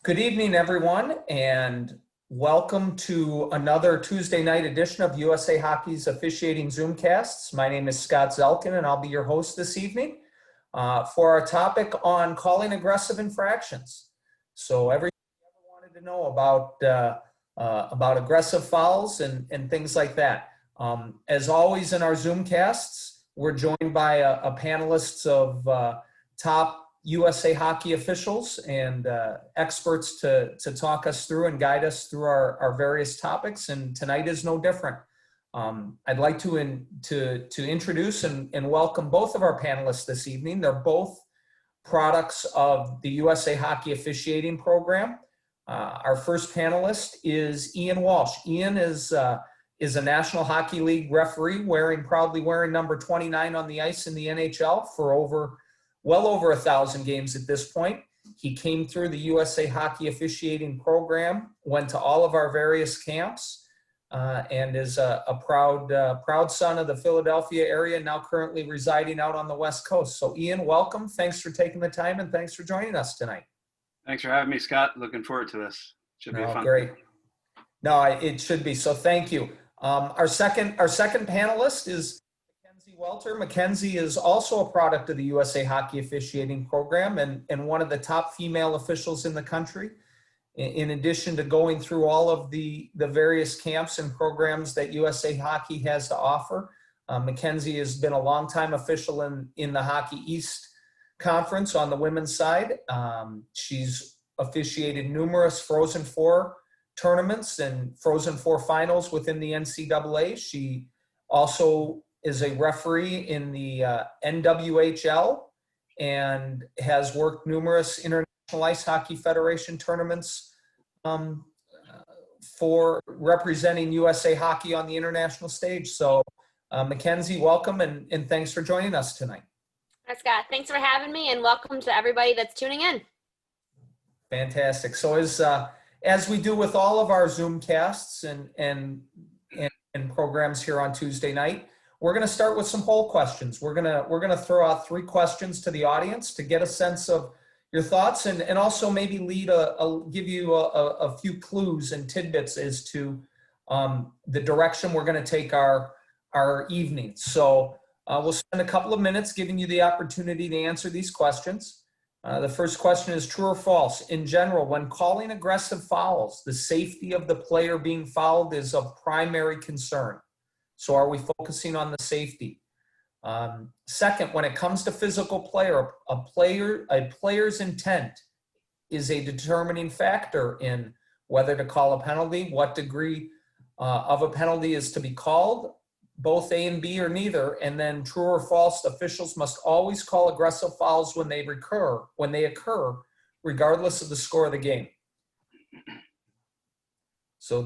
Good evening, everyone, and welcome to another Tuesday night edition of USA Hockey's Officiating Zoomcasts. My name is Scott Zelkin, and I'll be your host this evening for our topic on calling aggressive infractions. So everything you ever wanted to know about aggressive fouls and things like that. As always in our Zoomcasts, we're joined by a panelists of top USA Hockey officials and experts to talk us through and guide us through our various topics, and tonight is no different. I'd like to introduce and welcome both of our panelists this evening. They're both products of the USA Hockey Officiating Program. Our first panelist is Ian Walsh. Ian is a National Hockey League referee, proudly wearing number 29 on the ice in the NHL for well over 1,000 games at this point. He came through the USA Hockey Officiating Program, went to all of our various camps, and is a proud son of the Philadelphia area, now currently residing out on the West Coast. So Ian, welcome. Thanks for taking the time and thanks for joining us tonight. Thanks for having me, Scott. Looking forward to this. Should be fun. Great. No, it should be. So thank you. Our second panelist is Mackenzie Welter. Mackenzie is also a product of the USA Hockey Officiating Program and one of the top female officials in the country. In addition to going through all of the various camps and programs that USA Hockey has to offer, Mackenzie has been a longtime official in the Hockey East Conference on the women's side. She's officiated numerous Frozen Four tournaments and Frozen Four finals within the NCAA. She also is a referee in the NWHL and has worked numerous International Ice Hockey Federation tournaments for representing USA Hockey on the international stage. So Mackenzie, welcome and thanks for joining us tonight. Hi, Scott. Thanks for having me and welcome to everybody that's tuning in. Fantastic. So as we do with all of our Zoomcasts and programs here on Tuesday night, we're going to start with some poll questions. We're going to throw out 3 questions to the audience to get a sense of your thoughts and also maybe give you a few clues and tidbits as to the direction we're going to take our evening. So we'll spend a couple of minutes giving you the opportunity to answer these questions. The first question is true or false. In general, when calling aggressive fouls, the safety of the player being fouled is of primary concern. So are we focusing on the safety? Second, when it comes to physical play, a player's intent is a determining factor in whether to call a penalty, what degree of a penalty is to be called, both A and B or neither, and then true or false, officials must always call aggressive fouls when they occur, regardless of the score of the game. So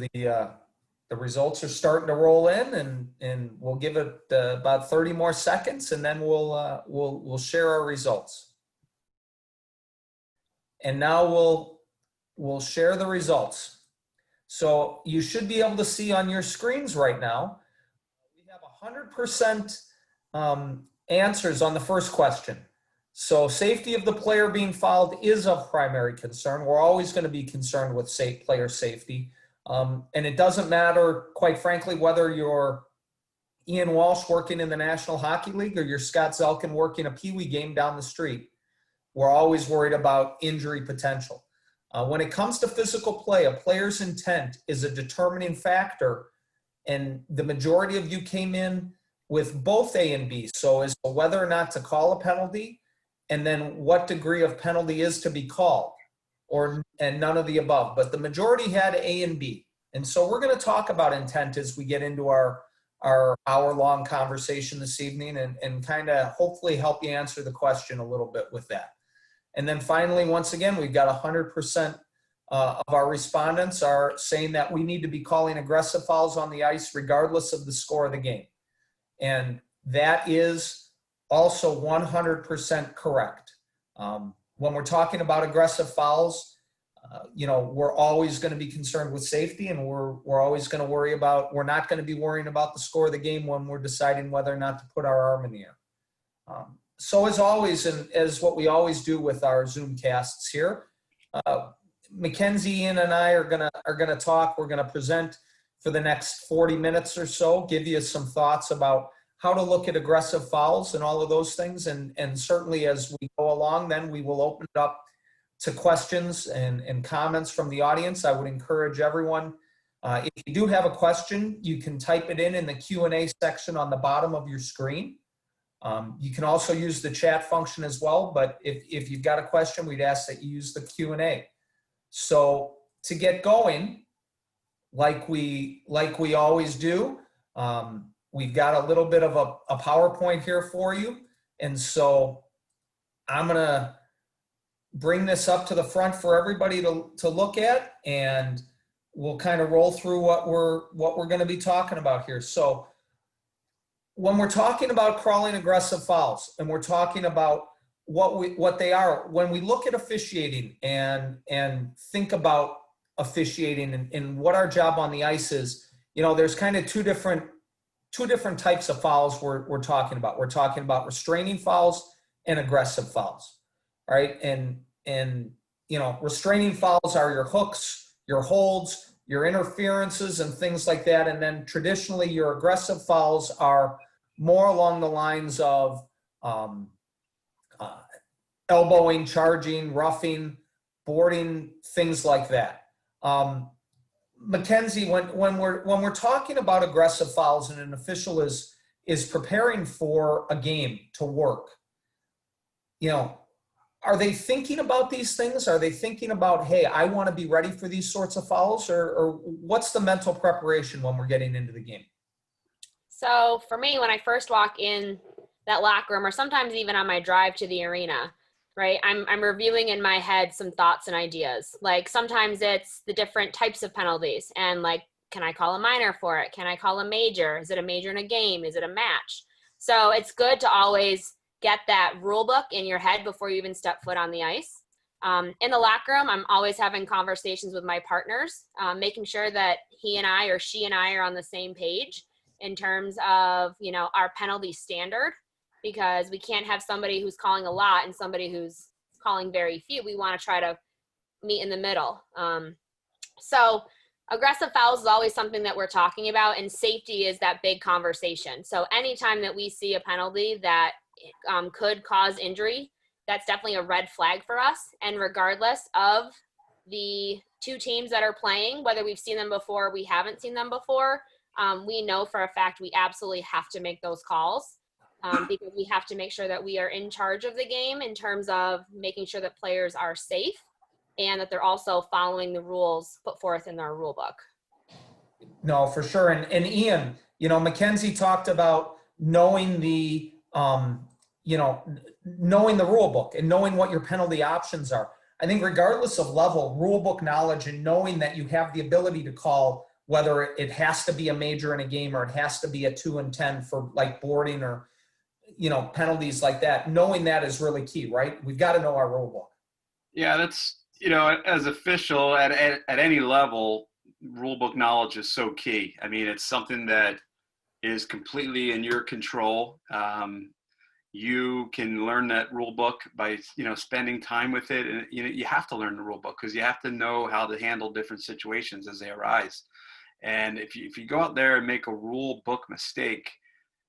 the results are starting to roll in, and we'll give it about 30 more seconds, and then we'll share our results. And now we'll share the results. So you should be able to see on your screens right now, we have 100% answers on the first question. So safety of the player being fouled is of primary concern. We're always going to be concerned with player safety. And it doesn't matter, quite frankly, whether you're Ian Walsh working in the National Hockey League or you're Scott Zelkin working a Pee Wee game down the street. We're always worried about injury potential. When it comes to physical play, a player's intent is a determining factor, and the majority of you came in with both A and B. So as to whether or not to call a penalty, and then what degree of penalty is to be called. And none of the above, but the majority had A and B. And so we're going to talk about intent as we get into our hour-long conversation this evening and kind of hopefully help you answer the question a little bit with that. And then finally, once again, we've got 100% of our respondents are saying that we need to be calling aggressive fouls on the ice regardless of the score of the game. And that is also 100% correct. When we're talking about aggressive fouls, we're always going to be concerned with safety, and we're always going to we're not going to be worrying about the score of the game when we're deciding whether or not to put our arm in the air. So as always, and as what we always do with our Zoomcasts here, Mackenzie, Ian, and I are gonna talk. We're gonna present for the next 40 minutes or so, give you some thoughts about how to look at aggressive fouls and all of those things. And certainly as we go along, then we will open it up to questions and comments from the audience. I would encourage everyone, if you do have a question, you can type it in the Q&A section on the bottom of your screen. You can also use the chat function as well, but if you've got a question, we'd ask that you use the Q&A. So to get going, like we always do, we've got a little bit of a PowerPoint here for you. And so I'm gonna bring this up to the front for everybody to look at, and we'll kind of roll through what we're going to be talking about here. So when we're talking about crawling aggressive fouls, and we're talking about what they are, when we look at officiating and think about officiating and what our job on the ice is, you know, there's kind of two different types of fouls we're talking about. We're talking about restraining fouls and aggressive fouls. All right. And, you know, restraining fouls are your hooks, your holds, your interferences and things like that. And then traditionally your aggressive fouls are more along the lines of elbowing, charging, roughing, boarding, things like that. Mackenzie, when we're talking about aggressive fouls and an official is preparing for a game to work, you know, are they thinking about these things? Are they thinking about, hey, I want to be ready for these sorts of fouls, or what's the mental preparation when we're getting into the game? So for me, when I first walk in that locker room, or sometimes even on my drive to the arena, right, I'm reviewing in my head some thoughts and ideas. Like sometimes it's the different types of penalties, and like, can I call a minor for it? Can I call a major? Is it a major in a game? Is it a match? So it's good to always get that rule book in your head before you even step foot on the ice. In the locker room, I'm always having conversations with my partners, making sure that he and I or she and I are on the same page in terms of, you know, our penalty standard, because we can't have somebody who's calling a lot and somebody who's calling very few. We want to try to meet in the middle. So aggressive fouls is always something that we're talking about, and safety is that big conversation. So anytime that we see a penalty that could cause injury, that's definitely a red flag for us. And regardless of the two teams that are playing, whether we've seen them before or we haven't seen them before, we know for a fact we absolutely have to make those calls, because we have to make sure that we are in charge of the game in terms of making sure that players are safe and that they're also following the rules put forth in our rule book. No, for sure. And Ian, you know, Mackenzie talked about knowing the you know, knowing the rule book and knowing what your penalty options are. I think regardless of level, rule book knowledge and knowing that you have the ability to call whether it has to be a major in a game or it has to be a 2 and 10 for like boarding or, you know, penalties like that. Knowing that is really key, right? We've got to know our rule book. Yeah, that's, you know, as official at any level, rule book knowledge is so key. I mean, it's something that is completely in your control. You can learn that rule book by, you know, spending time with it. And, you know, you have to learn the rule book because you have to know how to handle different situations as they arise. And if you go out there and make a rule book mistake,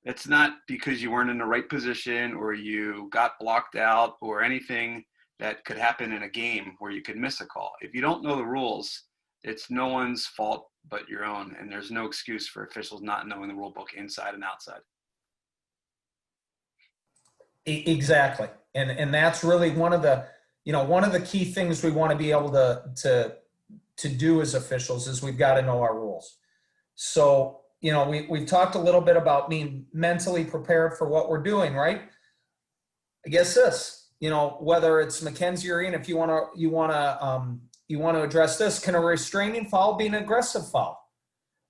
it's not because you weren't in the right position or you got blocked out or anything that could happen in a game where you could miss a call. If you don't know the rules, it's no one's fault but your own. And there's no excuse for officials not knowing the rule book inside and outside. Exactly. And that's really one of the key things we want to be able to do as officials is we've got to know our rules. So, you know, we've talked a little bit about being mentally prepared for what we're doing, right? I guess this, you know, whether it's Mackenzie or Ian, if you want to address this, can a restraining foul be an aggressive foul?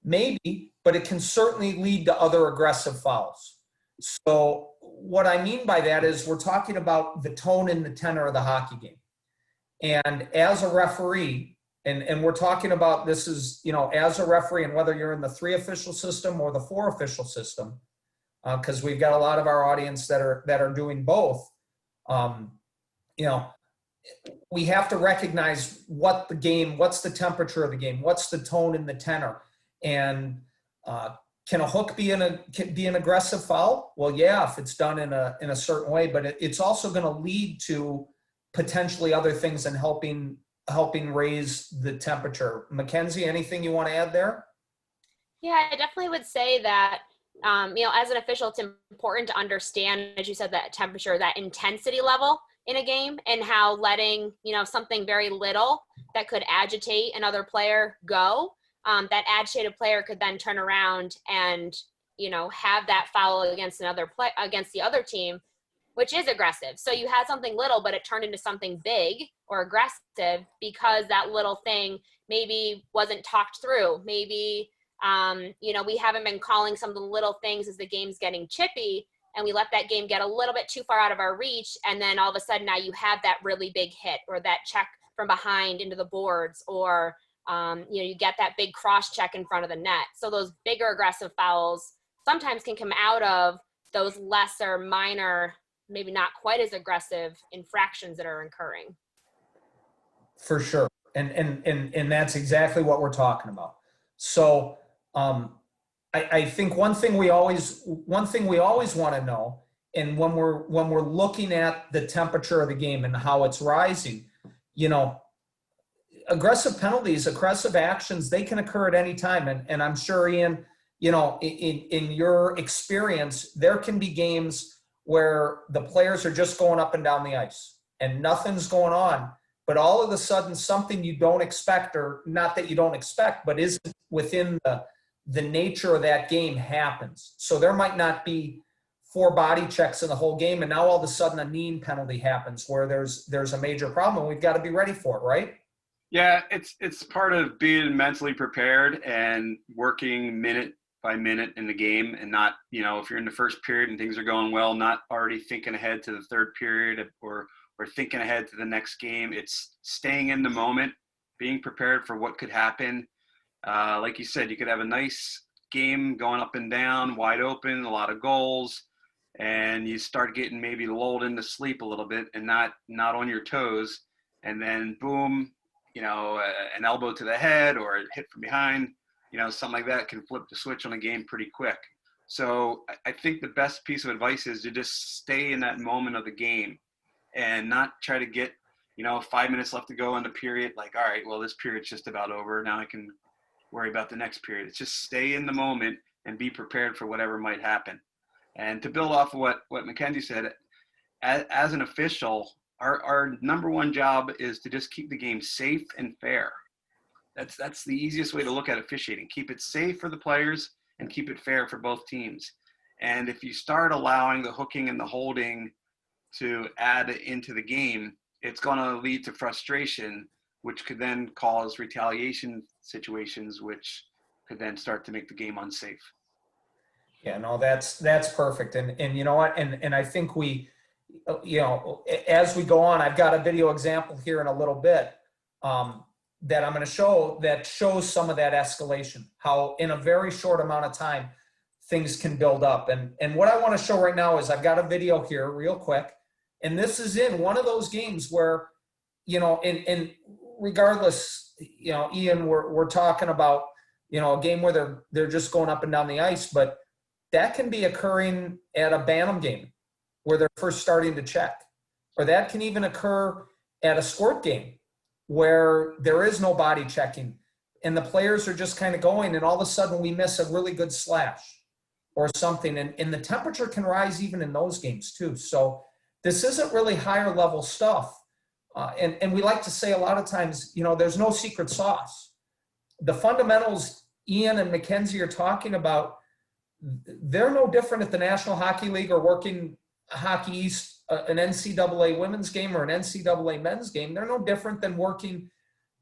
Maybe, but it can certainly lead to other aggressive fouls. So what I mean by that is we're talking about the tone and the tenor of the hockey game. And as a referee, and we're talking about this is, you know, as a referee, and whether you're in the 3 official system or the 4 official system, because we've got a lot of our audience that are doing both, you know, we have to recognize what's the temperature of the game, what's the tone and the tenor, and can a hook be an aggressive foul? Well, yeah, if it's done in a certain way, but it's also going to lead to potentially other things and helping raise the temperature. Mackenzie, anything you want to add there? Yeah, I definitely would say that, as an official, it's important to understand, as you said, that temperature, that intensity level in a game, and how letting, something very little that could agitate another player go, that agitated player could then turn around and, have that foul against against the other team, which is aggressive. So you had something little, but it turned into something big or aggressive because that little thing maybe wasn't talked through. Maybe, we haven't been calling some of the little things as the game's getting chippy, and we let that game get a little bit too far out of our reach. And then all of a sudden now you have that really big hit, or that check from behind into the boards, or, you get that big cross check in front of the net. So those bigger aggressive fouls sometimes can come out of those lesser, minor, maybe not quite as aggressive infractions that are occurring. For sure. And that's exactly what we're talking about. So I think one thing we always want to know, and when we're looking at the temperature of the game and how it's rising, aggressive penalties, aggressive actions, they can occur at any time. And I'm sure, Ian, in your experience, there can be games where the players are just going up and down the ice and nothing's going on, but all of a sudden something you don't expect, or not that you don't expect, but isn't within the nature of that game happens. So there might not be 4 body checks in the whole game, and now all of a sudden a kneeing penalty happens where there's a major problem. We've got to be ready for it, right? Yeah, it's part of being mentally prepared and working minute by minute in the game, and not, if you're in the first period and things are going well, not already thinking ahead to the third period or thinking ahead to the next game. It's staying in the moment, being prepared for what could happen. Like you said, you could have a nice game going up and down, wide open, a lot of goals, and you start getting maybe lulled into sleep a little bit and not on your toes. And then boom, an elbow to the head or a hit from behind, something like that can flip the switch on a game pretty quick. So I think the best piece of advice is to just stay in that moment of the game and not try to get, 5 minutes left to go in the period. Like, all right, well, this period's just about over. Now I can worry about the next period. It's just stay in the moment and be prepared for whatever might happen. And to build off of what Mackenzie said, as an official, our number one job is to just keep the game safe and fair. That's the easiest way to look at officiating. Keep it safe for the players and keep it fair for both teams. And if you start allowing the hooking and the holding to add into the game, it's going to lead to frustration, which could then cause retaliation situations, which could then start to make the game unsafe. Yeah, no, that's perfect. And you know what? And I think we, as we go on, I've got a video example here in a little bit that I'm going to show that shows some of that escalation, how in a very short amount of time things can build up. And what I want to show right now is I've got a video here real quick. And this is in one of those games where, and regardless, Ian, we're talking about, a game where they're just going up and down the ice, but that can be occurring at a Bantam game where they're first starting to check, or that can even occur at a sport game where there is no body checking and the players are just kind of going, and all of a sudden we miss a really good slash or something. And the temperature can rise even in those games too. So this isn't really higher level stuff. And we like to say a lot of times, there's no secret sauce. The fundamentals Ian and Mackenzie are talking about, they're no different at the National Hockey League or working Hockey East, an NCAA women's game or an NCAA men's game. They're no different than working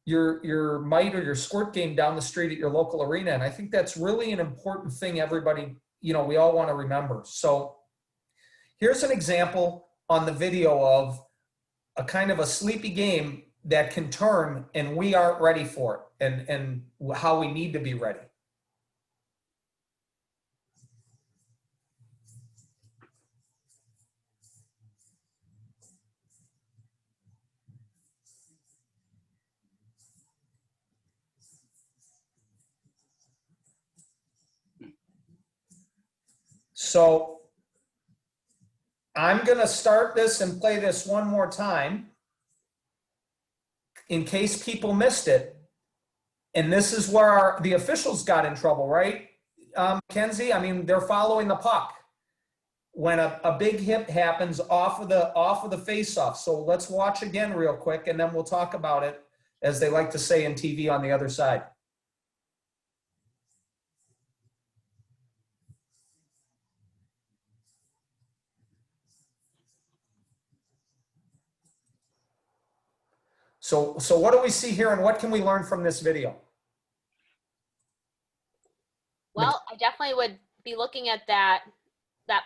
your mite or your squirt game down the street at your local arena. And I think that's really an important thing everybody, we all want to remember. So here's an example on the video of a kind of a sleepy game that can turn and we aren't ready for it, and how we need to be ready. So I'm going to start this and play this one more time in case people missed it. And this is where the officials got in trouble, right, Mackenzie? I mean, they're following the puck when a big hit happens off of the face-off. So let's watch again real quick, and then we'll talk about it, as they like to say in TV, on the other side. So what do we see here, and what can we learn from this video? Well, I definitely would be looking at that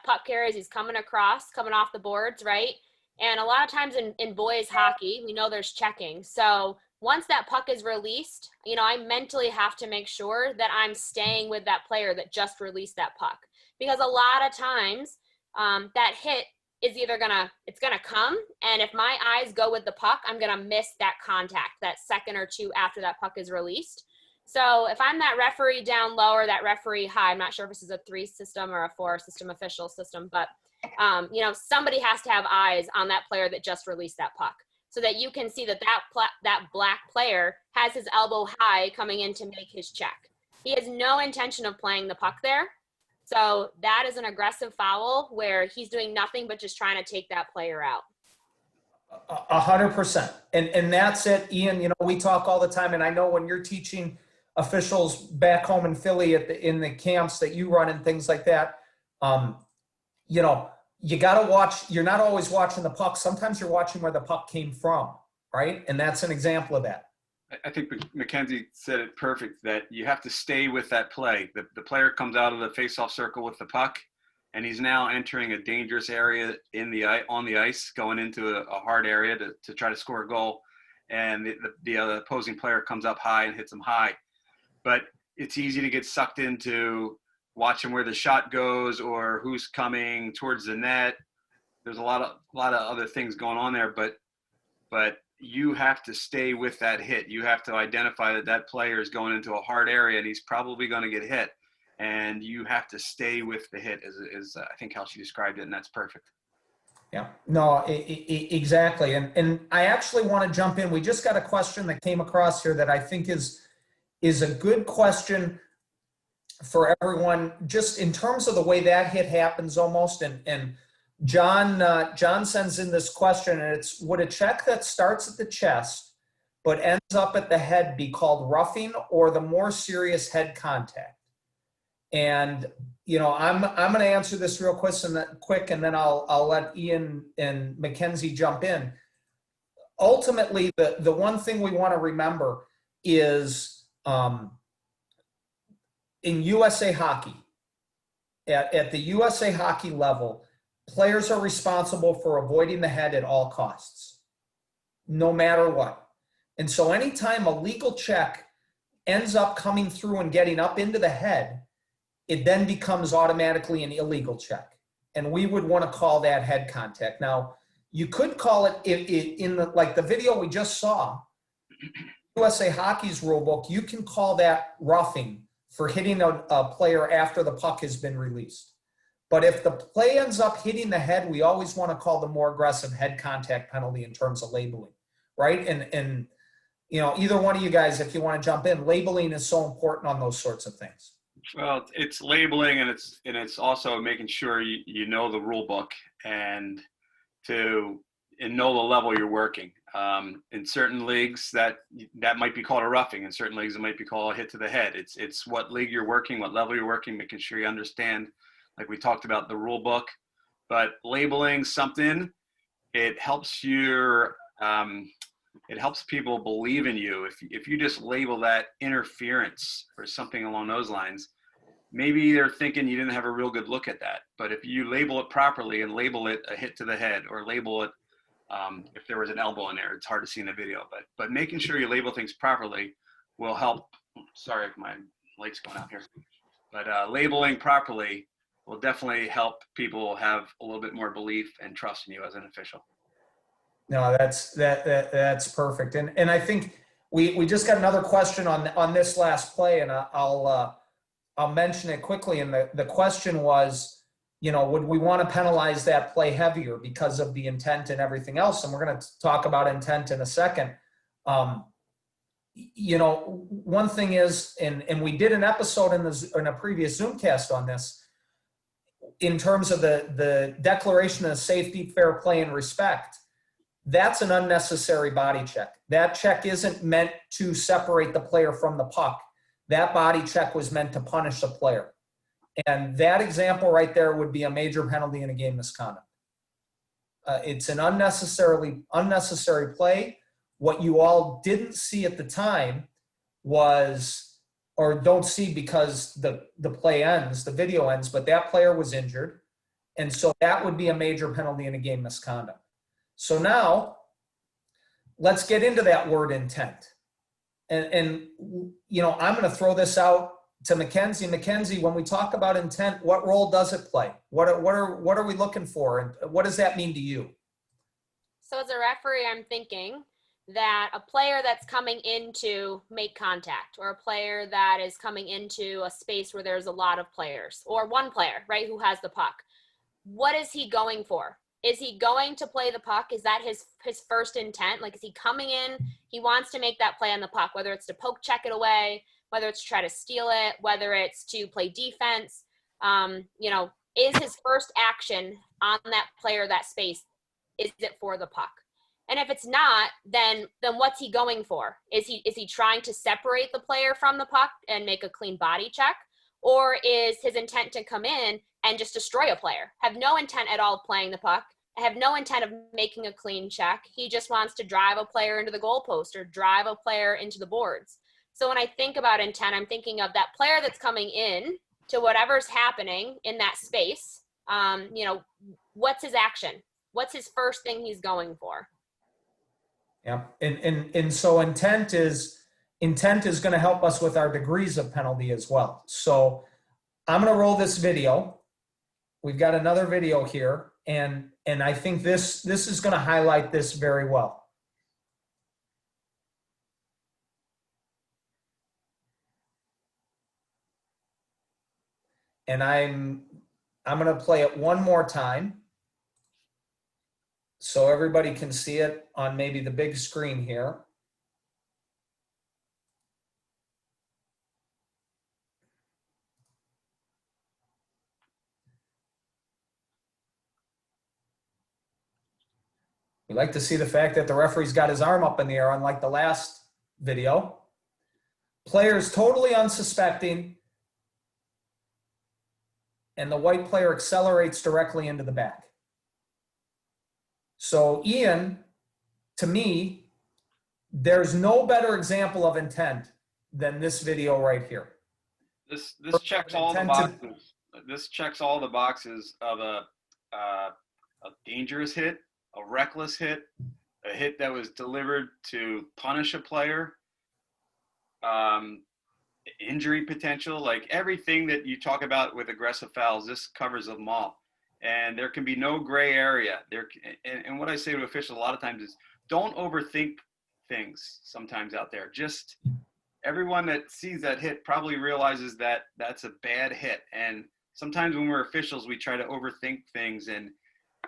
puck carrier as he's coming off the boards, right? And a lot of times in boys hockey, we know there's checking. So once that puck is released, you know, I mentally have to make sure that I'm staying with that player that just released that puck. Because a lot of times that hit is either it's gonna come, and if my eyes go with the puck, I'm gonna miss that contact, that second or two after that puck is released. So if I'm that referee down low or that referee high, I'm not sure if this is a 3 system or a 4 system official system, but you know, somebody has to have eyes on that player that just released that puck, so that you can see that that black player has his elbow high coming in to make his check. He has no intention of playing the puck there. So that is an aggressive foul where he's doing nothing but just trying to take that player out. 100%. And that's it, Ian. You know, we talk all the time, and I know when you're teaching officials back home in Philly in the camps that you run and things like that, you know, you got to watch. You're not always watching the puck. Sometimes you're watching where the puck came from, right? And that's an example of that. I think Mackenzie said it perfect, that you have to stay with that play. The player comes out of the face-off circle with the puck, and he's now entering a dangerous area on the ice, going into a hard area to try to score a goal. And the opposing player comes up high and hits him high. But it's easy to get sucked into watching where the shot goes or who's coming towards the net. There's a lot of other things going on there, but you have to stay with that hit. You have to identify that player is going into a hard area and he's probably going to get hit. And you have to stay with the hit, is I think how she described it, and that's perfect. Yeah, no, exactly. And I actually want to jump in. We just got a question that came across here that I think is a good question for everyone, just in terms of the way that hit happens almost. And John sends in this question, and it's, would a check that starts at the chest but ends up at the head be called roughing, or the more serious head contact? And, you know, I'm going to answer this real quick, and then I'll let Ian and Mackenzie jump in. Ultimately, the one thing we want to remember is in USA Hockey, at the USA Hockey level, players are responsible for avoiding the head at all costs, no matter what. And so anytime a legal check ends up coming through and getting up into the head, it then becomes automatically an illegal check. And we would want to call that head contact. Now, you could call it in like the video we just saw, USA Hockey's rule book, you can call that roughing for hitting a player after the puck has been released. But if the play ends up hitting the head, we always want to call the more aggressive head contact penalty in terms of labeling, right? And you know, either one of you guys, if you want to jump in, labeling is so important on those sorts of things. Well, it's labeling, and it's also making sure you know the rule book and know the level you're working. In certain leagues, that might be called a roughing. In certain leagues, it might be called a hit to the head. It's what league you're working, what level you're working, making sure you understand, like we talked about, the rule book. But labeling something, it helps it helps people believe in you. If you just label that interference or something along those lines, maybe they're thinking you didn't have a real good look at that. But if you label it properly and label it a hit to the head, or label it, if there was an elbow in there, it's hard to see in the video, but making sure you label things properly will help. Sorry if my light's going out here, but labeling properly will definitely help people have a little bit more belief and trust in you as an official. No, that's perfect. And I think we just got another question on this last play, and I'll mention it quickly. And the question was, you know, would we want to penalize that play heavier because of the intent and everything else? And we're going to talk about intent in a second. You know, one thing is, and we did an episode in a previous Zoomcast on this, in terms of the declaration of safety, fair play, and respect. That's an unnecessary body check. That check isn't meant to separate the player from the puck. That body check was meant to punish the player. And that example right there would be a major penalty in a game misconduct. It's an unnecessary play. What you all didn't see at the time was, or don't see because the play ends, the video ends, but that player was injured. And so that would be a major penalty in a game misconduct. So now let's get into that word intent. And you know, I'm going to throw this out to Mackenzie. Mackenzie, when we talk about intent, what role does it play? What are we looking for? And what does that mean to you? So as a referee, I'm thinking that a player that's coming in to make contact, or a player that is coming into a space where there's a lot of players, or one player, right, who has the puck, what is he going for? Is he going to play the puck? Is that his first intent? Like, is he coming in? He wants to make that play on the puck, whether it's to poke check it away, whether it's to try to steal it, whether it's to play defense. You know, is his first action on that player, that space, is it for the puck? And if it's not, then what's he going for? Is he trying to separate the player from the puck and make a clean body check? Or is his intent to come in and just destroy a player, have no intent at all of playing the puck, have no intent of making a clean check? He just wants to drive a player into the goalpost or drive a player into the boards. So when I think about intent, I'm thinking of that player that's coming in to whatever's happening in that space. You know, what's his action? What's his first thing he's going for? Yeah, and so intent is going to help us with our degrees of penalty as well. So I'm going to roll this video. We've got another video here, and I think this is going to highlight this very well. And I'm going to play it one more time so everybody can see it on maybe the big screen here. We like to see the fact that the referee's got his arm up in the air, unlike the last video. Player's totally unsuspecting, and the white player accelerates directly into the back. So Ian, to me, there's no better example of intent than this video right here. This checks all the boxes. This checks all the boxes of a dangerous hit, a reckless hit, a hit that was delivered to punish a player, injury potential, like everything that you talk about with aggressive fouls, this covers them all. And there can be no gray area there. And what I say to officials a lot of times is, don't overthink things sometimes out there. Just everyone that sees that hit probably realizes that that's a bad hit. And sometimes when we're officials, we try to overthink things and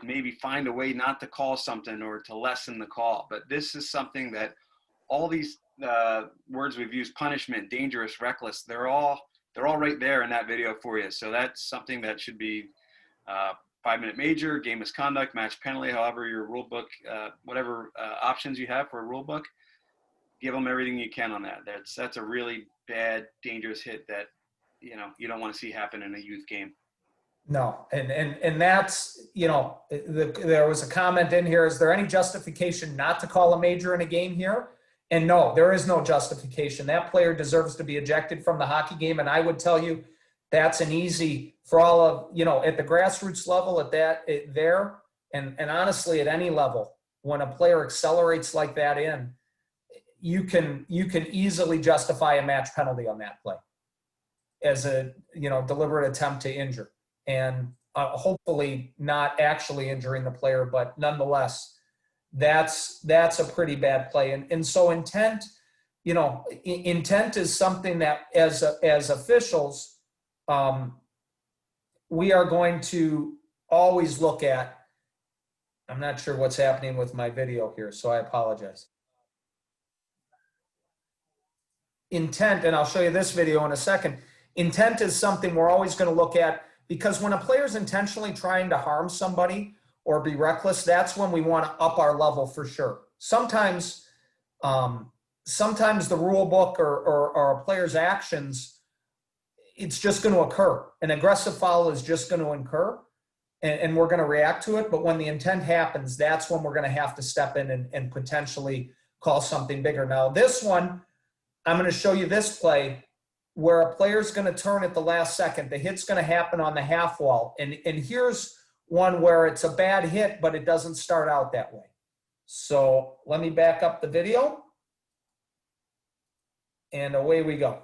maybe find a way not to call something or to lessen the call. But this is something that all these words we've used, punishment, dangerous, reckless, they're all right there in that video for you. So that's something that should be 5-minute major, game misconduct, match penalty, however your rule book, whatever options you have for a rule book, give them everything you can on that. That's a really bad, dangerous hit that, you know, you don't want to see happen in a youth game. No, and that's, you know, there was a comment in here, is there any justification not to call a major in a game here? And no, there is no justification. That player deserves to be ejected from the hockey game, and I would tell you that's an easy, for all of, you know, at the grassroots level, at that, there, and honestly at any level, when a player accelerates like that in, you can easily justify a match penalty on that play as a, you know, deliberate attempt to injure. And hopefully not actually injuring the player, but nonetheless, that's a pretty bad play. And so intent, you know, intent is something that as officials, we are going to always look at, I'm not sure what's happening with my video here, so I apologize. Intent, and I'll show you this video in a second. Intent is something we're always going to look at, because when a player's intentionally trying to harm somebody or be reckless, that's when we want to up our level for sure. Sometimes the rule book or a player's actions, it's just going to occur. An aggressive foul is just going to occur, and we're going to react to it. But when the intent happens, that's when we're going to have to step in and potentially call something bigger. Now, this one, I'm going to show you this play where a player's going to turn at the last second. The hit's going to happen on the half wall. And here's one where it's a bad hit, but it doesn't start out that way. So let me back up the video. And away we go.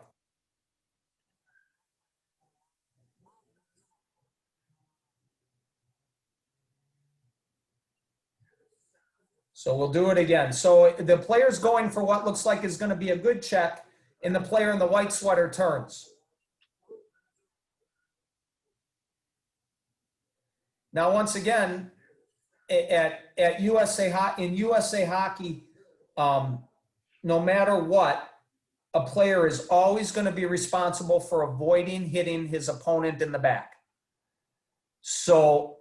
So we'll do it again. So the player's going for what looks like is going to be a good check, and the player in the white sweater turns. Now, once again, in USA Hockey, no matter what, a player is always going to be responsible for avoiding hitting his opponent in the back. So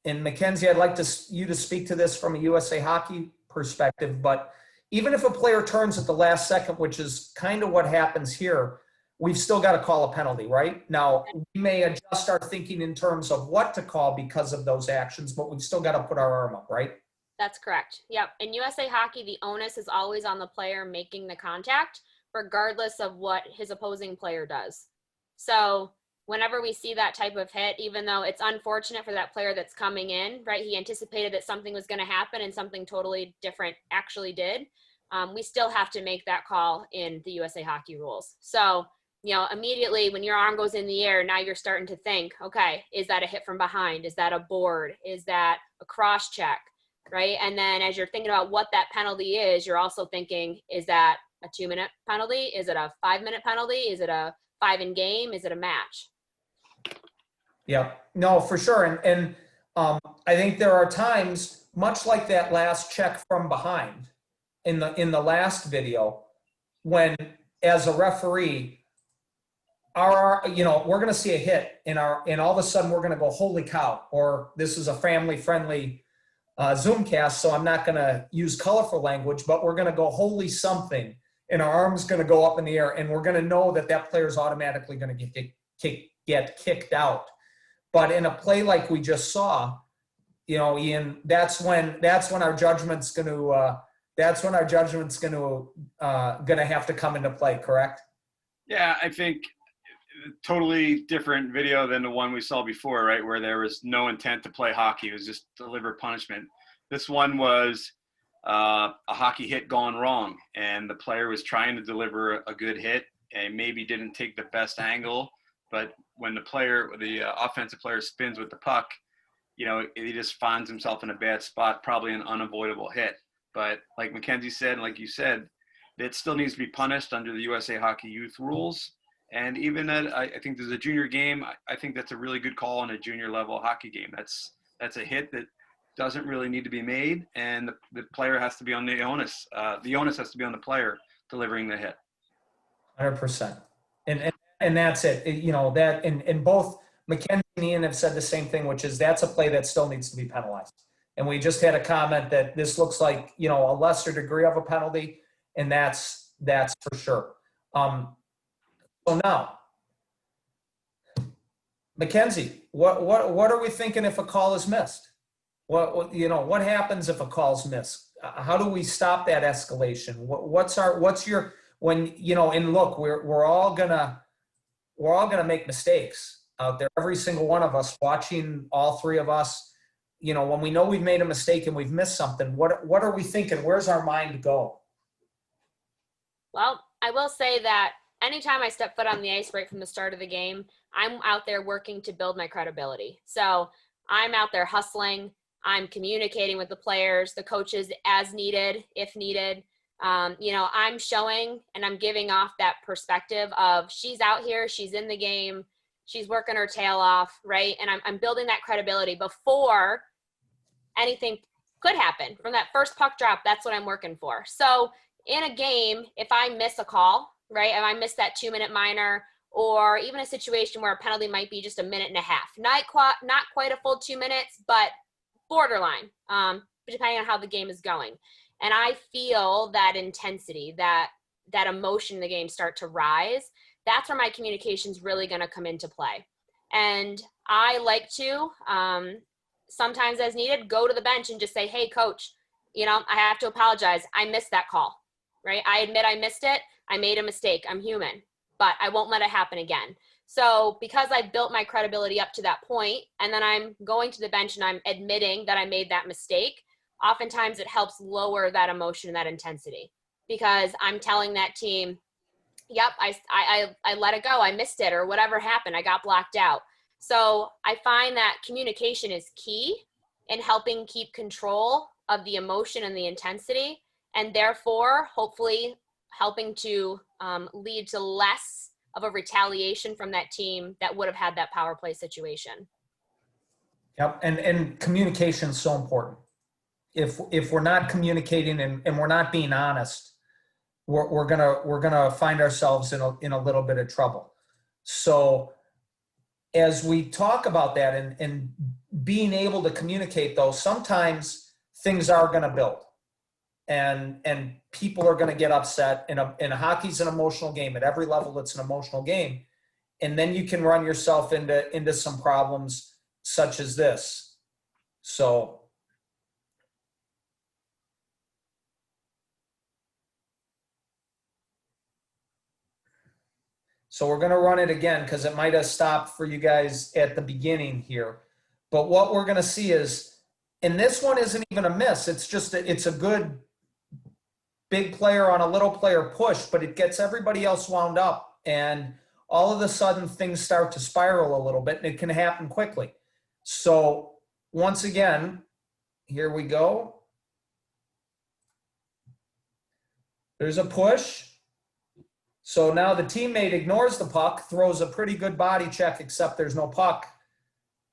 and Mackenzie, I'd like you to speak to this from a USA Hockey perspective, but even if a player turns at the last second, which is kind of what happens here, we've still got to call a penalty, right? Now, we may adjust our thinking in terms of what to call because of those actions, but we've still got to put our arm up, right? That's correct. Yep. In USA Hockey, the onus is always on the player making the contact, regardless of what his opposing player does. So whenever we see that type of hit, even though it's unfortunate for that player that's coming in, right? He anticipated that something was going to happen and something totally different actually did. We still have to make that call in the USA Hockey rules. So, immediately when your arm goes in the air, now you're starting to think, okay, is that a hit from behind? Is that a board? Is that a cross check? Right? And then as you're thinking about what that penalty is, you're also thinking, is that a 2-minute penalty? Is it a 5-minute penalty? Is it a 5 in game? Is it a match? Yeah, no, for sure. And I think there are times, much like that last check from behind in the last video, when as a referee, we're going to see a hit and all of a sudden we're going to go, holy cow, or this is a family friendly Zoomcast, so I'm not going to use colorful language, but we're going to go holy something, and our arm's going to go up in the air, and we're going to know that player is automatically going to get kicked out. But in a play like we just saw, Ian, that's when our judgment's going to have to come into play. Correct? Yeah, I think totally different video than the one we saw before, right? Where there was no intent to play hockey. It was just deliver punishment. This one was a hockey hit gone wrong, and the player was trying to deliver a good hit and maybe didn't take the best angle. But when the offensive player spins with the puck, he just finds himself in a bad spot, probably an unavoidable hit. But like Mackenzie said, and like you said, it still needs to be punished under the USA Hockey Youth rules. And even I think there's a junior game. I think that's a really good call on a junior level hockey game. That's a hit that doesn't really need to be made, and the player has to be on the onus. The onus has to be on the player delivering the hit. 100%. And that's it. That and both Mackenzie and Ian have said the same thing, which is that's a play that still needs to be penalized. And we just had a comment that this looks like a lesser degree of a penalty, and that's for sure. So now, Mackenzie, what are we thinking if a call is missed? What happens if a call's missed? How do we stop that escalation? And look, we're all gonna make mistakes out there. Every single one of us watching, all three of us, when we know we've made a mistake and we've missed something, what are we thinking? Where's our mind go? Well, I will say that anytime I step foot on the ice right from the start of the game, I'm out there working to build my credibility. So I'm out there hustling. I'm communicating with the players, the coaches as needed, if needed. I'm showing and I'm giving off that perspective of she's out here, she's in the game. She's working her tail off, right? And I'm building that credibility before anything could happen. From that first puck drop, that's what I'm working for. So in a game, if I miss a call, right, if I miss that 2-minute minor, or even a situation where a penalty might be just a minute and a half, not quite a full 2 minutes, but borderline, depending on how the game is going. And I feel that intensity, that emotion in the game start to rise. That's where my communication is really going to come into play. And I like to, sometimes as needed, go to the bench and just say, hey, coach, I have to apologize. I missed that call, right? I admit I missed it. I made a mistake. I'm human, but I won't let it happen again. So because I've built my credibility up to that point, and then I'm going to the bench and I'm admitting that I made that mistake, oftentimes it helps lower that emotion and that intensity, because I'm telling that team, yep, I let it go. I missed it, or whatever happened. I got blocked out. So I find that communication is key in helping keep control of the emotion and the intensity, and therefore hopefully helping to lead to less of a retaliation from that team that would have had that power play situation. Yep, and communication is so important. If we're not communicating and we're not being honest, we're gonna find ourselves in a little bit of trouble. So as we talk about that and being able to communicate, though, sometimes things are going to build, and people are going to get upset. And hockey's an emotional game. At every level, it's an emotional game, and then you can run yourself into some problems such as this. So we're going to run it again because it might have stopped for you guys at the beginning here. But what we're going to see is, and this one isn't even a miss. It's just it's a good big player on a little player push, but it gets everybody else wound up. And all of a sudden things start to spiral a little bit, and it can happen quickly. So once again, here we go. There's a push. So now the teammate ignores the puck, throws a pretty good body check, except there's no puck.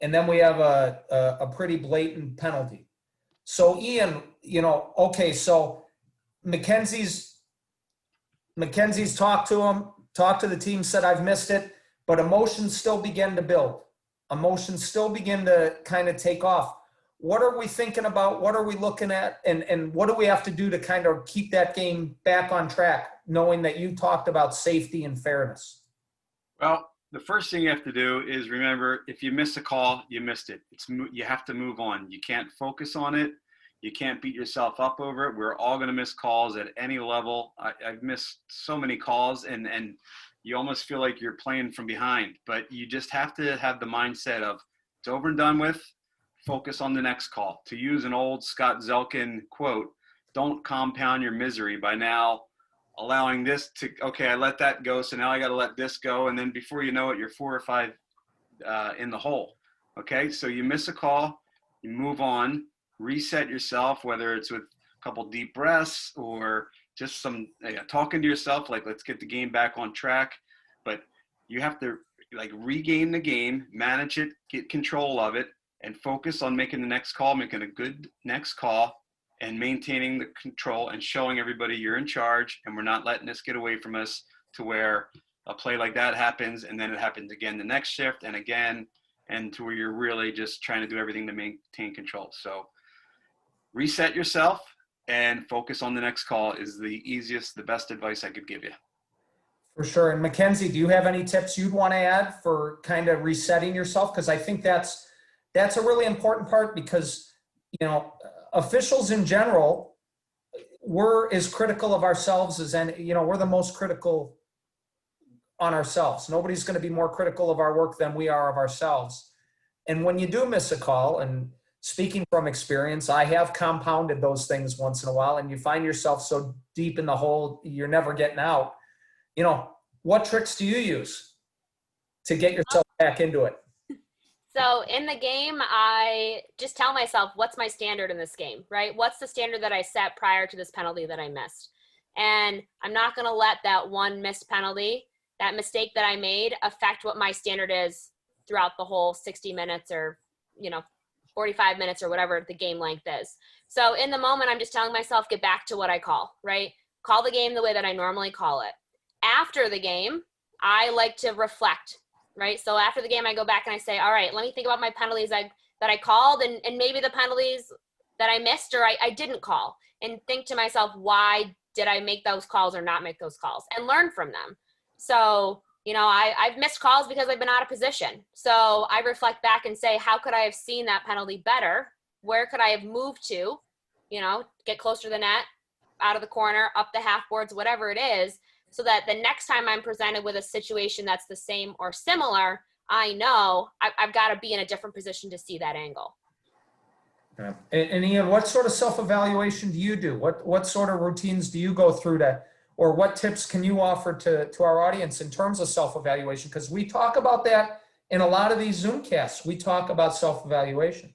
And then we have a pretty blatant penalty. So Ian, okay, so Mackenzie's talked to him, talked to the team, said, I've missed it, but emotions still begin to build. Emotions still begin to kind of take off. What are we thinking about? What are we looking at? And what do we have to do to kind of keep that game back on track, knowing that you talked about safety and fairness? Well, the first thing you have to do is remember, if you miss a call, you missed it. You have to move on. You can't focus on it. You can't beat yourself up over it. We're all going to miss calls at any level. I've missed so many calls, and you almost feel like you're playing from behind. But you just have to have the mindset of, it's over and done with. Focus on the next call. To use an old Scott Zelkin quote, don't compound your misery by now allowing this to, okay, I let that go, so now I got to let this go. And then before you know it, you're 4 or 5 in the hole. Okay, so you miss a call, you move on, reset yourself, whether it's with a couple deep breaths or just some talking to yourself, like, let's get the game back on track. But you have to regain the game, manage it, get control of it, and focus on making the next call, making a good next call, and maintaining the control and showing everybody you're in charge, and we're not letting this get away from us to where a play like that happens and then it happens again the next shift and again, and to where you're really just trying to do everything to maintain control. So reset yourself and focus on the next call is the easiest, the best advice I could give you. For sure. And Mackenzie, do you have any tips you'd want to add for kind of resetting yourself? Because I think that's a really important part, because, officials in general, we're as critical of ourselves as any, we're the most critical on ourselves. Nobody's going to be more critical of our work than we are of ourselves. And when you do miss a call, and speaking from experience, I have compounded those things once in a while, and you find yourself so deep in the hole, you're never getting out. What tricks do you use to get yourself back into it? So in the game, I just tell myself, what's my standard in this game, right? What's the standard that I set prior to this penalty that I missed? And I'm not going to let that one missed penalty that mistake that I made affect what my standard is throughout the whole 60 minutes or, 45 minutes or whatever the game length is. So in the moment, I'm just telling myself, get back to what I call, right? Call the game the way that I normally call it. After the game, I like to reflect, right? So after the game, I go back and I say, all right, let me think about my penalties that I called and maybe the penalties that I missed or I didn't call, and think to myself, why did I make those calls or not make those calls, and learn from them. So, I've missed calls because I've been out of position. So I reflect back and say, how could I have seen that penalty better? Where could I have moved to, get closer to the net, out of the corner, up the half boards, whatever it is, so that the next time I'm presented with a situation that's the same or similar, I know I've got to be in a different position to see that angle. Yeah. And Ian, what sort of self-evaluation do you do? What sort of routines do you go through or what tips can you offer to our audience in terms of self-evaluation? Because we talk about that in a lot of these Zoomcasts. We talk about self-evaluation.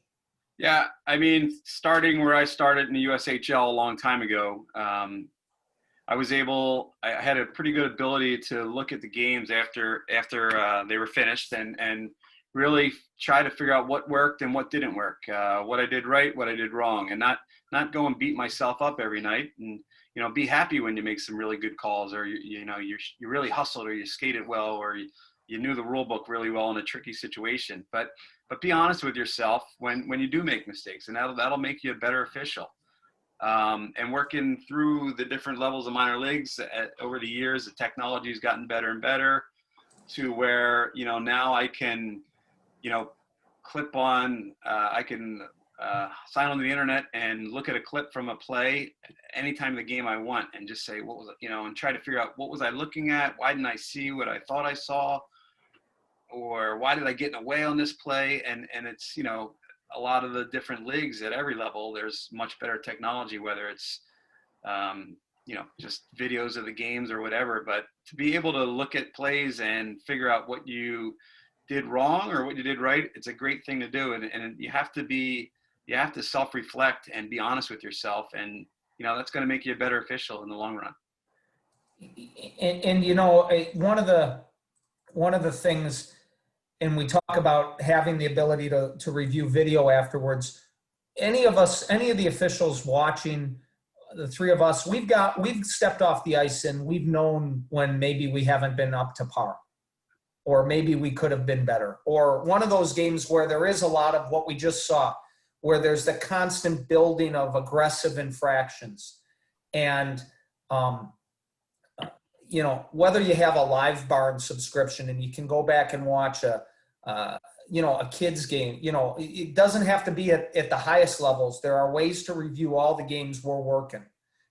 Yeah, I mean, starting where I started in the USHL a long time ago, I had a pretty good ability to look at the games after they were finished and really try to figure out what worked and what didn't work, what I did right, what I did wrong, and not go and beat myself up every night. And be happy when you make some really good calls, or you really hustled, or you skated well, or you knew the rule book really well in a tricky situation. But be honest with yourself when you do make mistakes, and that'll make you a better official. And working through the different levels of minor leagues over the years, the technology has gotten better and better to where now I can clip on. I can sign on to the internet and look at a clip from a play any time of the game I want, and just say, what was it, and try to figure out what was I looking at? Why didn't I see what I thought I saw? Or why did I get in a way on this play? And it's, a lot of the different leagues at every level, there's much better technology, whether it's, just videos of the games or whatever. But to be able to look at plays and figure out what you did wrong or what you did right, it's a great thing to do. And you have to self-reflect and be honest with yourself. And, that's going to make you a better official in the long run. And one of the things, and we talk about having the ability to review video afterwards. Any of the officials watching, the three of us, we've stepped off the ice and we've known when maybe we haven't been up to par, or maybe we could have been better, or one of those games where there is a lot of what we just saw, where there's the constant building of aggressive infractions. And, whether you have a live barn subscription and you can go back and watch a kid's game, it doesn't have to be at the highest levels. There are ways to review all the games we're working.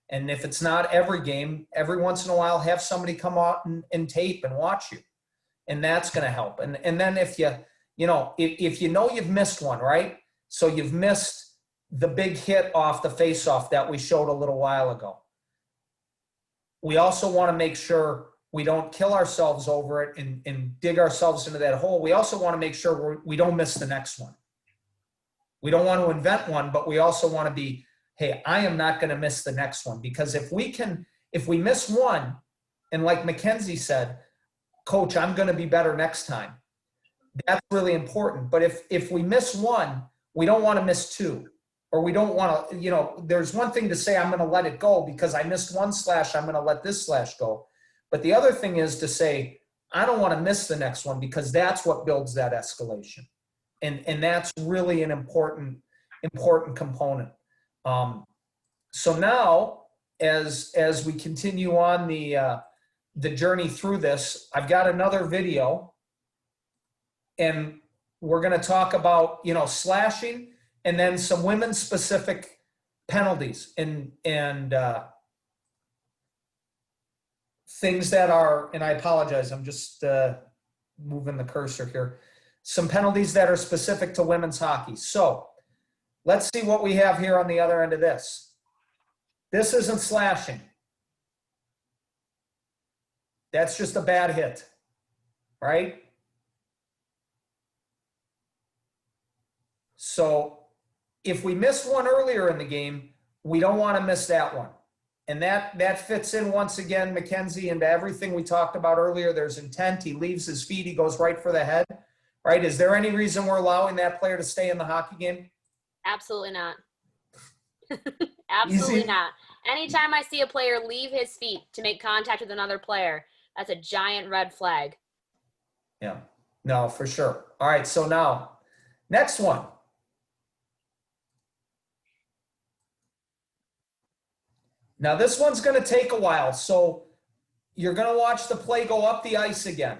And if it's not every game, every once in a while, have somebody come out and tape and watch you. And that's going to help. And then if you've missed one, right? So you've missed the big hit off the face-off that we showed a little while ago. We also want to make sure we don't kill ourselves over it and dig ourselves into that hole. We also want to make sure we don't miss the next one. We don't want to invent one, but we also want to be, hey, I am not going to miss the next one. Because if we miss one, and like Mackenzie said, Coach, I'm going to be better next time. That's really important. But if we miss one, we don't want to miss two. Or we don't want to, there's one thing to say, I'm going to let it go because I missed one slash, I'm going to let this slash go. But the other thing is to say, I don't want to miss the next one, because that's what builds that escalation. And that's really an important component. So now, as we continue on the journey through this, I've got another video, and we're going to talk about, slashing, and then some women's specific penalties and things that are, and I apologize, I'm just moving the cursor here. Some penalties that are specific to women's hockey. So let's see what we have here on the other end of this. This isn't slashing. That's just a bad hit, right? So if we missed one earlier in the game, we don't want to miss that one. And that fits in once again, Mackenzie, into everything we talked about earlier. There's intent. He leaves his feet. He goes right for the head, right? Is there any reason we're allowing that player to stay in the hockey game? Absolutely not. Absolutely Easy. not. Anytime I see a player leave his feet to make contact with another player, that's a giant red flag. Yeah, no, for sure. All right, so now, next one. Now this one's going to take a while, so you're going to watch the play go up the ice again.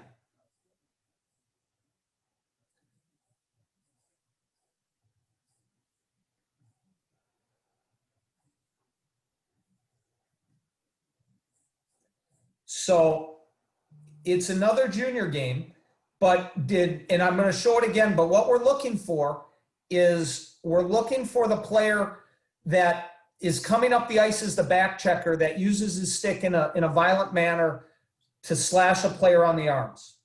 So it's another junior game, and I'm going to show it again, but what we're looking for is we're looking for the player that is coming up the ice as the back checker that uses his stick in a violent manner to slash a player on the arms.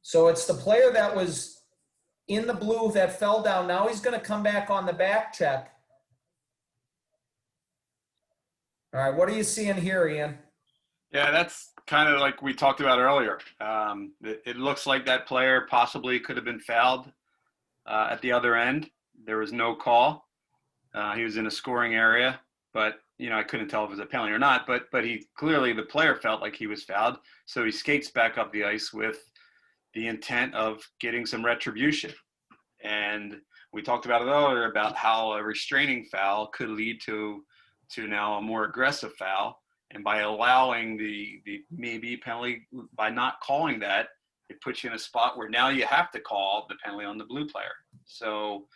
So it's the player that was in the blue that fell down. Now he's going to come back on the back check. All right, what are you seeing here, Ian? Yeah, that's kind of like we talked about earlier. It looks like that player possibly could have been fouled at the other end. There was no call. He was in a scoring area, but I couldn't tell if it was a penalty or not. But he clearly, the player felt like he was fouled, so he skates back up the ice with the intent of getting some retribution. And we talked about it earlier about how a restraining foul could lead to now a more aggressive foul. And by allowing the maybe penalty, by not calling that, it puts you in a spot where now you have to call the penalty on the blue player. So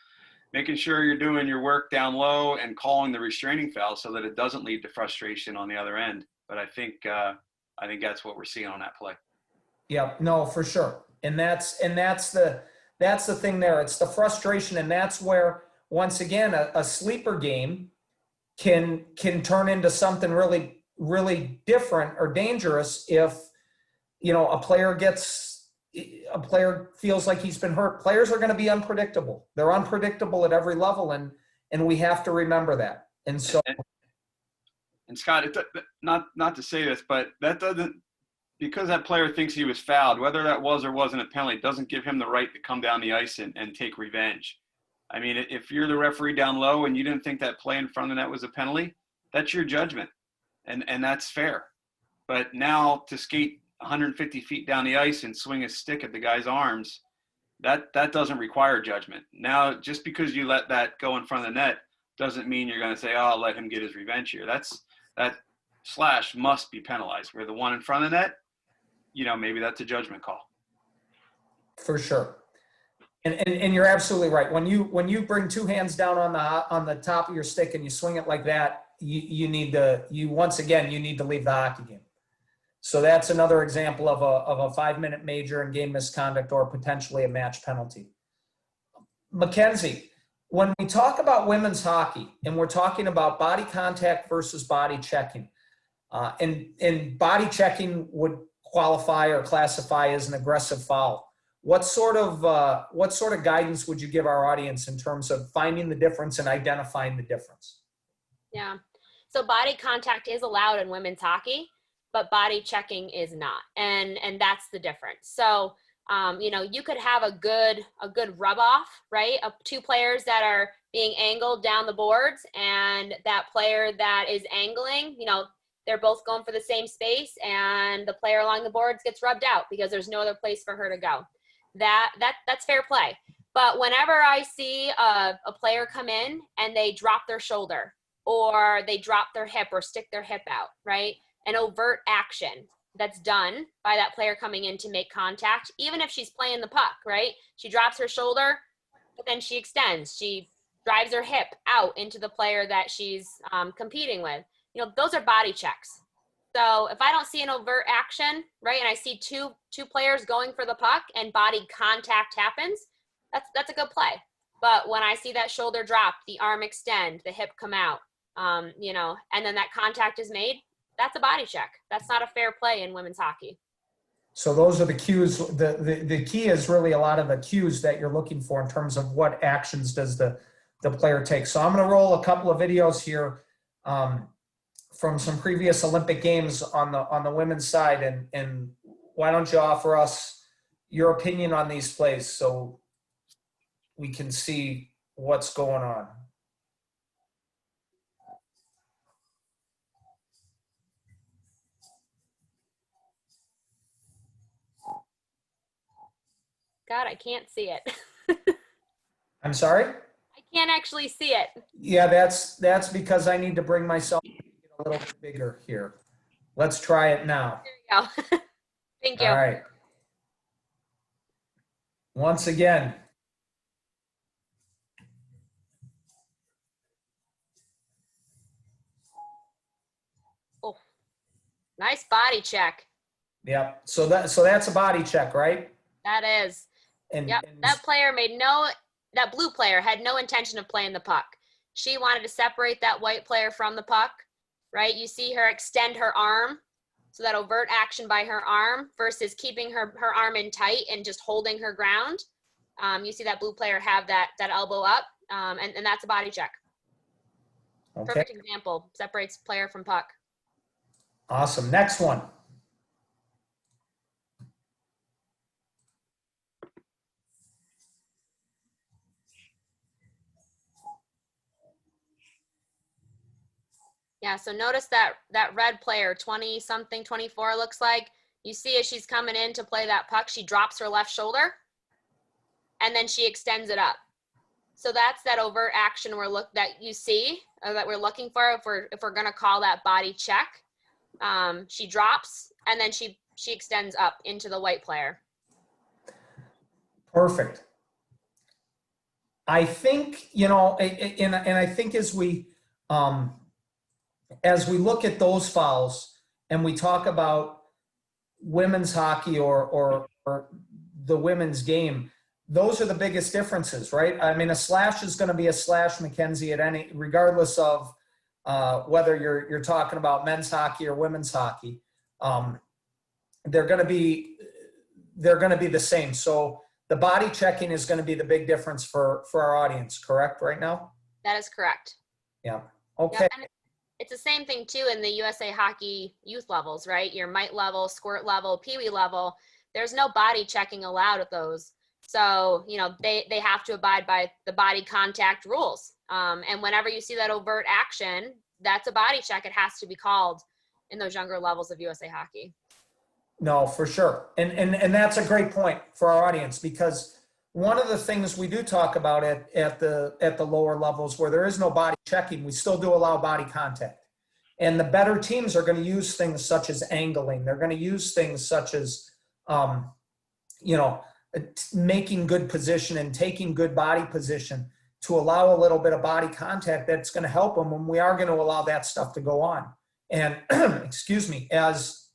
making sure you're doing your work down low and calling the restraining foul so that it doesn't lead to frustration on the other end. But I think that's what we're seeing on that play. Yeah, no, for sure. And that's the thing there. It's the frustration, and that's where, once again, a sleeper game can turn into something really, really different or dangerous if a player feels like he's been hurt. Players are going to be unpredictable. They're unpredictable at every level, and we have to remember that. And so, and Scott, not to say this, but that doesn't, because that player thinks he was fouled, whether that was or wasn't a penalty, doesn't give him the right to come down the ice and take revenge. I mean, if you're the referee down low and you didn't think that play in front of the net was a penalty, that's your judgment, and that's fair. But now to skate 150 feet down the ice and swing a stick at the guy's arms, that doesn't require judgment. Now, just because you let that go in front of the net doesn't mean you're going to say, oh, I'll let him get his revenge here. That slash must be penalized. Where the one in front of the net, maybe that's a judgment call. for sure. And you're absolutely right. When you bring two hands down on the top of your stick and you swing it like that, you need to leave the hockey game. So that's another example of a 5-minute major and game misconduct, or potentially a match penalty. Mackenzie, when we talk about women's hockey and we're talking about body contact versus body checking, and body checking would qualify or classify as an aggressive foul. What sort of guidance would you give our audience in terms of finding the difference and identifying the difference? Yeah. So body contact is allowed in women's hockey, but body checking is not. And that's the difference. So, you could have a good rub off, right? Of two players that are being angled down the boards, and that player that is angling, they're both going for the same space, and the player along the boards gets rubbed out because there's no other place for her to go. That's fair play. But whenever I see a player come in and they drop their shoulder, or they drop their hip or stick their hip out, right? An overt action that's done by that player coming in to make contact, even if she's playing the puck, right? She drops her shoulder, but then she extends. She drives her hip out into the player that she's competing with. Those are body checks. So if I don't see an overt action, right, and I see two players going for the puck and body contact happens, that's a good play. But when I see that shoulder drop, the arm extend, the hip come out, and then that contact is made, that's a body check. That's not a fair play in women's hockey. So those are the cues. The key is really a lot of the cues that you're looking for in terms of what actions does the player take. So I'm going to roll a couple of videos here from some previous Olympic Games on the women's side, and why don't you offer us your opinion on these plays so we can see what's going on. God, I can't see it. I'm sorry? I can't actually see it. Yeah, that's because I need to bring myself a little bit bigger here. Let's try it now. There you go. Thank you. All right. Once again. Oh, nice body check. Yep. So that's a body check, right? That is. And, yep. and That blue player had no intention of playing the puck. She wanted to separate that white player from the puck, right? You see her extend her arm. So that overt action by her arm versus keeping her arm in tight and just holding her ground. You see that blue player have that elbow up, and that's a body check. Okay. Perfect example. Separates player from puck. Awesome. Next one. Yeah, so notice that red player, 20-something, 24 looks like. You see as she's coming in to play that puck, she drops her left shoulder, and then she extends it up. So that's that overt action that you see, or that we're looking for if we're going to call that body check. She drops, and then she extends up into the white player. Perfect. I think, and I think as we look at those fouls and we talk about women's hockey or the women's game, those are the biggest differences, right? I mean, a slash is going to be a slash, Mackenzie, regardless of whether you're talking about men's hockey or women's hockey. They're going to be the same. So the body checking is going to be the big difference for our audience, correct, right now? That is correct. Yeah. Okay. Yeah, it's the same thing too in the USA Hockey youth levels, right? Your mite level, squirt level, peewee level. There's no body checking allowed at those. So, they have to abide by the body contact rules. And whenever you see that overt action, that's a body check. It has to be called in those younger levels of USA Hockey. No, for sure. And that's a great point for our audience, because one of the things we do talk about at the lower levels where there is no body checking, we still do allow body contact. And the better teams are going to use things such as angling. They're going to use things such as, making good position and taking good body position to allow a little bit of body contact that's going to help them when we are going to allow that stuff to go on. And excuse me, as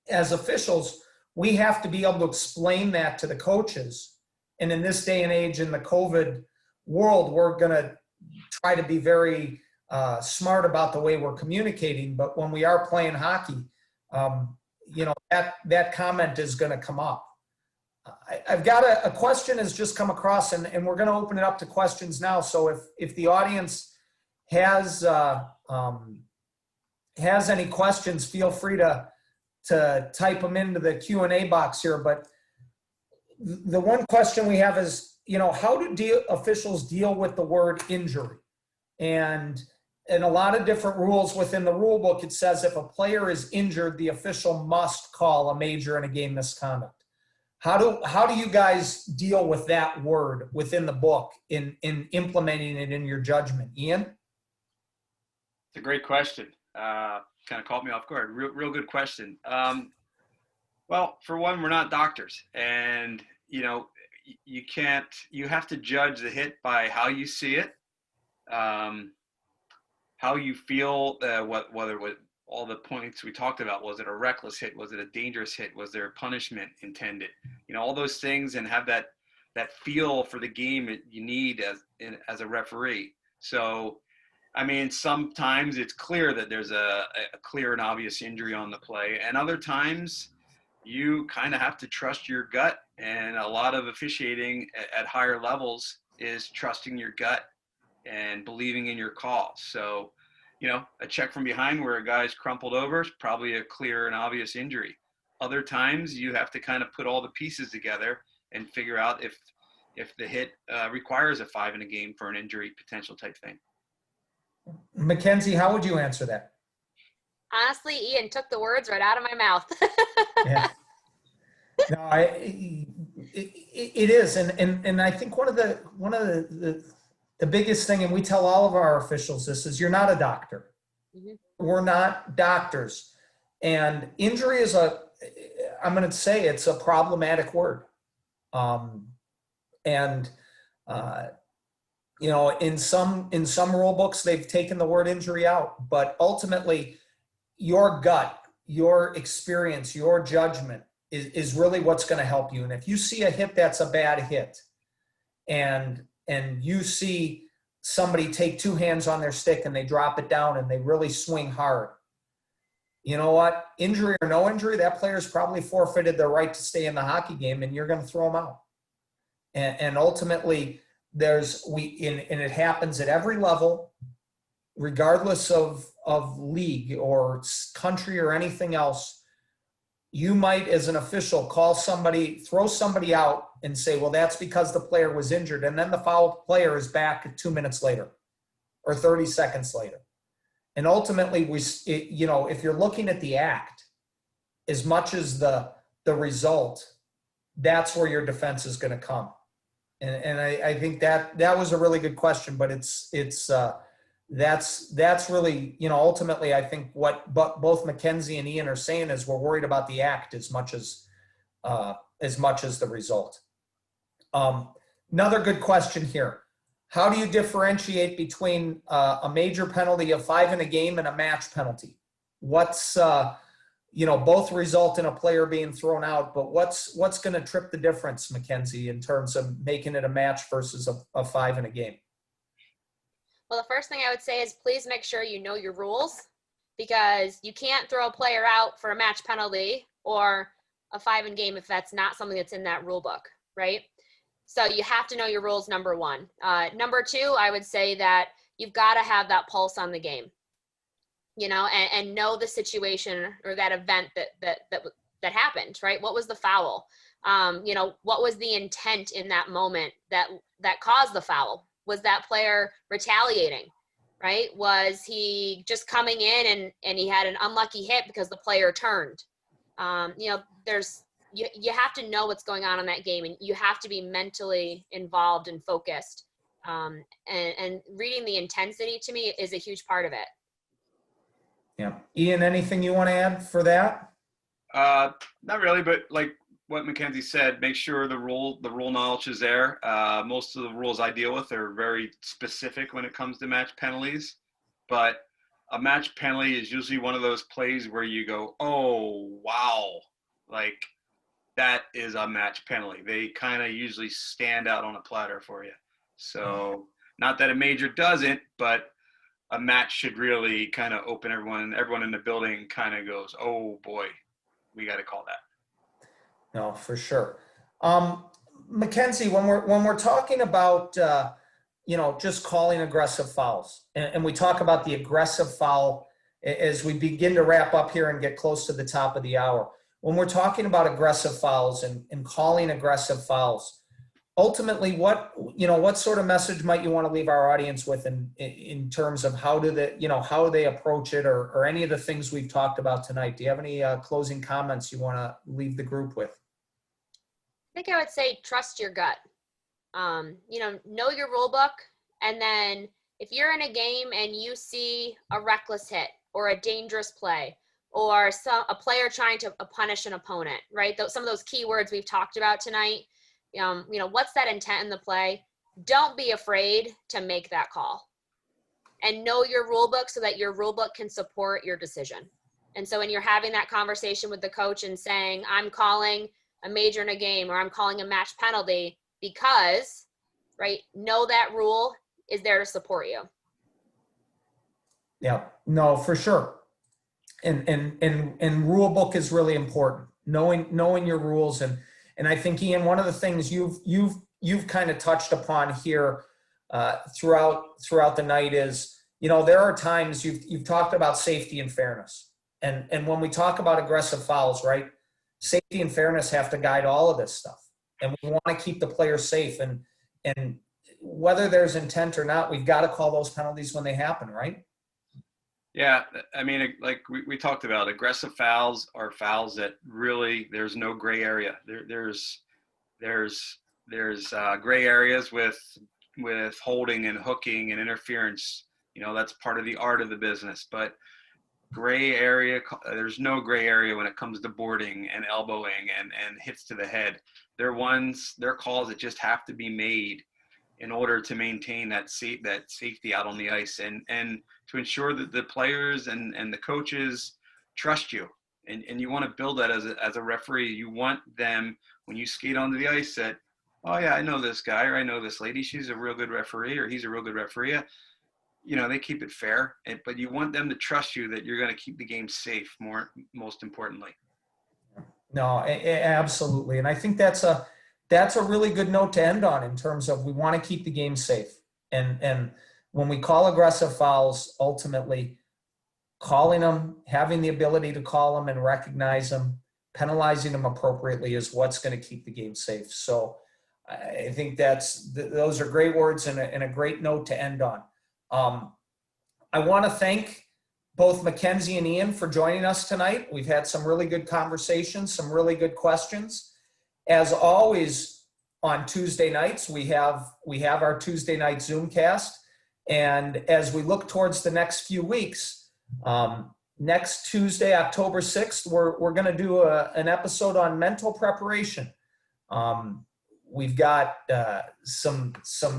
officials, we have to be able to explain that to the coaches. And in this day and age, in the COVID world, we're going to try to be very smart about the way we're communicating. But when we are playing hockey, that comment is going to come up. I've got a question has just come across, and we're going to open it up to questions now. So if the audience has any questions, feel free to type them into the Q&A box here. But the one question we have is, how do officials deal with the word injury? And in a lot of different rules within the rule book, it says if a player is injured, the official must call a major in a game misconduct. How do you guys deal with that word within the book in implementing it in your judgment? Ian? It's a great question. Kind of caught me off guard. Real good question. Well, for one, we're not doctors, and you have to judge the hit by how you see it, how you feel, whether all the points we talked about, was it a reckless hit? Was it a dangerous hit? Was there a punishment intended? All those things, and have that feel for the game you need as a referee. So, I mean, sometimes it's clear that there's a clear and obvious injury on the play, and other times you kind of have to trust your gut. And a lot of officiating at higher levels is trusting your gut and believing in your call. So, a check from behind where a guy's crumpled over is probably a clear and obvious injury. Other times you have to kind of put all the pieces together and figure out if the hit requires a 5 in a game for an injury potential type thing. Mackenzie, how would you answer that? Honestly, Ian took the words right out of my mouth. Yeah. No, it is, and I think one of the biggest thing, and we tell all of our officials this, is you're not a doctor. Mm-hmm. We're not doctors, and injury is I'm going to say it's a problematic word, and in some rule books they've taken the word injury out, but ultimately your gut, your experience, your judgment is really what's going to help you. And if you see a hit that's a bad hit, and you see somebody take 2 hands on their stick and they drop it down and they really swing hard, you know what? Injury or no injury, that player's probably forfeited their right to stay in the hockey game, and you're going to throw them out. And ultimately, and it happens at every level, regardless of league or country or anything else. You might, as an official, call somebody, throw somebody out and say, well, that's because the player was injured. And then the fouled player is back 2 minutes later or 30 seconds later. And ultimately, if you're looking at the act, as much as the result, that's where your defense is going to come. And I think that was a really good question, but that's really, ultimately, I think what both Mackenzie and Ian are saying is we're worried about the act as much as the result. Another good question here. How do you differentiate between a major penalty of 5 in a game and a match penalty? What's, both result in a player being thrown out, but what's going to trip the difference, Mackenzie, in terms of making it a match versus a 5 in a game? Well, the first thing I would say is please make sure you know your rules, because you can't throw a player out for a match penalty or a 5 in game if that's not something that's in that rule book, right? So you have to know your rules, number one. Number two, I would say that you've got to have that pulse on the game, and know the situation or that event that happened, right? What was the foul? What was the intent in that moment that caused the foul? Was that player retaliating, right? Was he just coming in and he had an unlucky hit because the player turned? You have to know what's going on in that game, and you have to be mentally involved and focused. And reading the intensity, to me, is a huge part of it. Yeah. Ian, anything you want to add for that? Not really, but like what Mackenzie said, make sure the rule knowledge is there. Most of the rules I deal with are very specific when it comes to match penalties, but a match penalty is usually one of those plays where you go, oh, wow, like that is a match penalty. They kind of usually stand out on a platter for you. So not that a major doesn't, but a match should really kind of open everyone in the building kind of goes, oh boy, we got to call that. No, for sure. Mackenzie, when we're talking about, just calling aggressive fouls, and we talk about the aggressive foul as we begin to wrap up here and get close to the top of the hour, when we're talking about aggressive fouls and calling aggressive fouls, ultimately, what sort of message might you want to leave our audience with in terms of how do they approach it, or any of the things we've talked about tonight? Do you have any closing comments you want to leave the group with? I think I would say trust your gut. Know your rule book, and then if you're in a game and you see a reckless hit or a dangerous play or a player trying to punish an opponent, right? Some of those key words we've talked about tonight. What's that intent in the play? Don't be afraid to make that call, and know your rule book so that your rule book can support your decision. And so when you're having that conversation with the coach and saying, I'm calling a major in a game, or I'm calling a match penalty because, right, know that rule is there to support you. Yeah, no, for sure. And rule book is really important. knowing your rules. And I think, Ian, one of the things you've kind of touched upon here throughout the night is, there are times you've talked about safety and fairness. And when we talk about aggressive fouls, right, safety and fairness have to guide all of this stuff. And we want to keep the players safe. And whether there's intent or not, we've got to call those penalties when they happen, right? Yeah, I mean, like we talked about, aggressive fouls are fouls that really there's no gray area. There's gray areas with holding and hooking and interference. That's part of the art of the business. But gray area, there's no gray area when it comes to boarding and elbowing and hits to the head. They're calls that just have to be made in order to maintain that safety out on the ice and to ensure that the players and the coaches trust you. And you want to build that as a referee. You want them, when you skate onto the ice, that, oh yeah, I know this guy, or I know this lady, she's a real good referee, or he's a real good referee. They keep it fair, but you want them to trust you that you're going to keep the game safe, most importantly. No, absolutely. And I think that's a really good note to end on, in terms of we want to keep the game safe. And when we call aggressive fouls, ultimately calling them, having the ability to call them and recognize them, penalizing them appropriately is what's going to keep the game safe. So I think those are great words and a great note to end on. I want to thank both Mackenzie and Ian for joining us tonight. We've had some really good conversations, some really good questions. As always, on Tuesday nights, we have our Tuesday night Zoomcast. And as we look towards the next few weeks, next Tuesday, October 6th, we're going to do an episode on mental preparation. We've got some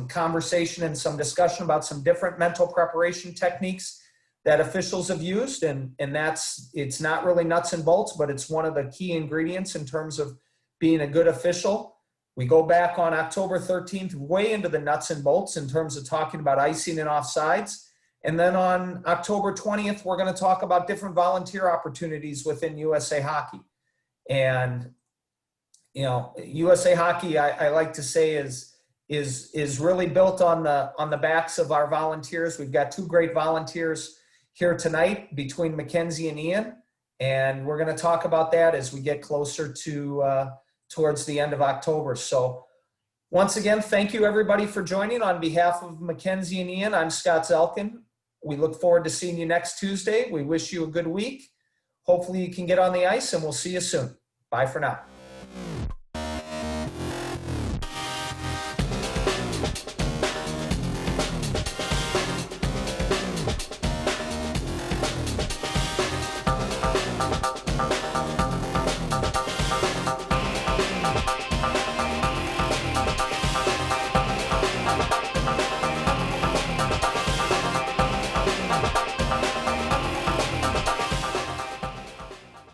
conversation and some discussion about some different mental preparation techniques that officials have used. And it's not really nuts and bolts, but it's one of the key ingredients in terms of being a good official. We go back on October 13th, way into the nuts and bolts in terms of talking about icing and offsides. And then on October 20th, we're going to talk about different volunteer opportunities within USA Hockey. And, USA Hockey, I like to say is really built on the backs of our volunteers. We've got two great volunteers here tonight between Mackenzie and Ian. And we're going to talk about that as we get closer to towards the end of October. So once again, thank you everybody for joining. On behalf of Mackenzie and Ian, I'm Scott Zelkin. We look forward to seeing you next Tuesday. We wish you a good week. Hopefully you can get on the ice, and we'll see you soon. Bye for now.